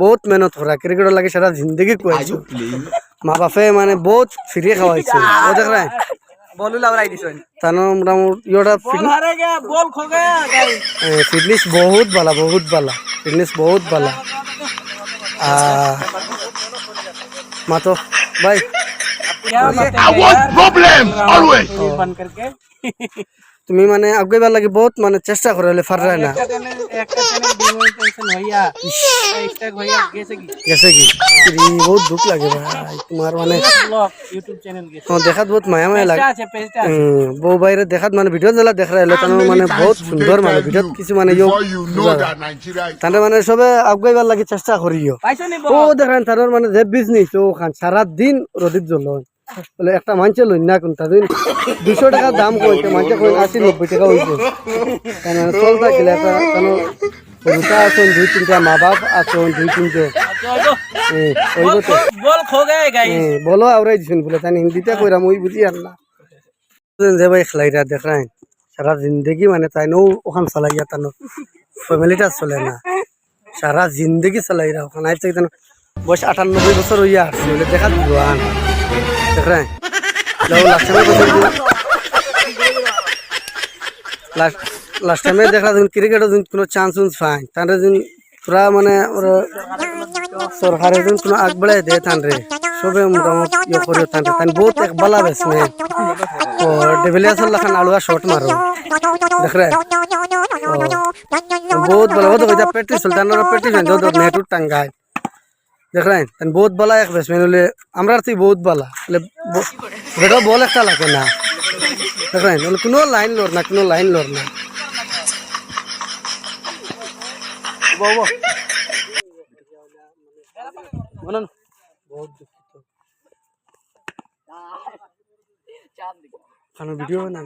বহুত মেহনত করা ক্রিকেট লাগে সারা জিন্দগি খুয়াইছো মা বাপে মানে বহুত ফ্রি খাওয়াইছে ও দেখ রে বলু লাউরাই দিছেন তানো মোটামুটি ইয়োটা বল হারে গে বল খো গয়া গাইস ফিটনেস বহুত বালা ফিটনেস বহুত বালা মাতো ভাই क्या बात I want problem always. बंद करके তুমি মানে আগাইবার লাগে বহুত মানে চেষ্টা করে হলে পাররা না একটা চ্যানেল ডিমনিটাইজেশন হইয়া স্ট্রাইক হইয়া গেছে কি গেছে কি বহুত দুঃখ লাগে ভাই তোমার মানে ব্লগ ইউটিউব চ্যানেল গেছে দেখাত বহুত মায়া মায়া লাগে আছে পেজটা আছে বউ বাইরে দেখাত মানে ভিডিও জ্বালা দেখা রাইলে তার মানে বহুত সুন্দর মানে ভিডিও কিছু মানে Before you know that Nigeria is তাহলে মানে সবে আগাইবার লাগে চেষ্টা করিও পাইছো নি ও দেখেন তার মানে যে বিজনেস ও খান সারা দিন রোদিত জ্বল বলে একটা মানুষে লই না কোন তাদের 200 টাকা দাম কইতে মানুষে কই 80-90 টাকা হইছে মানে চলতা গেলে একটা কেন রুটা আছেন 2-3টা মা বাপ আছেন 2-3টে ওই তো বল খো গয়ে গাইস বলো আওরাই দিছেন বলে তাই হিন্দিতে কইরা মই বুঝি আর না যে ভাই খেলাইরা দেখায় সারা জিন্দগি মানে তাই নো ওখান চালাইয়া তানো ফ্যামিলিটা চলে না সারা জিন্দগি চালাইরা ওখানে আইতে তানো বয়স 98 বছর হইয়া আসছে বলে দেখা দিবান দেখায় লাস্ট টাইমে দেখা ক্রিকেটে কোনো চান্স পাই তাহলে পুরা মানে সরকারের কোনো আগ বাড়াই দেয় তানরে সবে মোটামুটি ইয়ে করে তানরে তান বহুত এক বালা বেসনে ও ডেভিলিয়ার্সের লাখান আলুয়া শট মারো দেখ রে বহুত বালা ও তো প্র্যাকটিস চলতে আমরা প্র্যাকটিস হয় তো নেট টাঙ্গায় দেখ রে তান বহুত বালা এক ব্যাটসম্যান হলে আমরা তুই বহুত বালা বেটা বল একটা লাগে না দেখ রে কোনো লাইন লড় না বহুত দুঃখিত ভিডিও না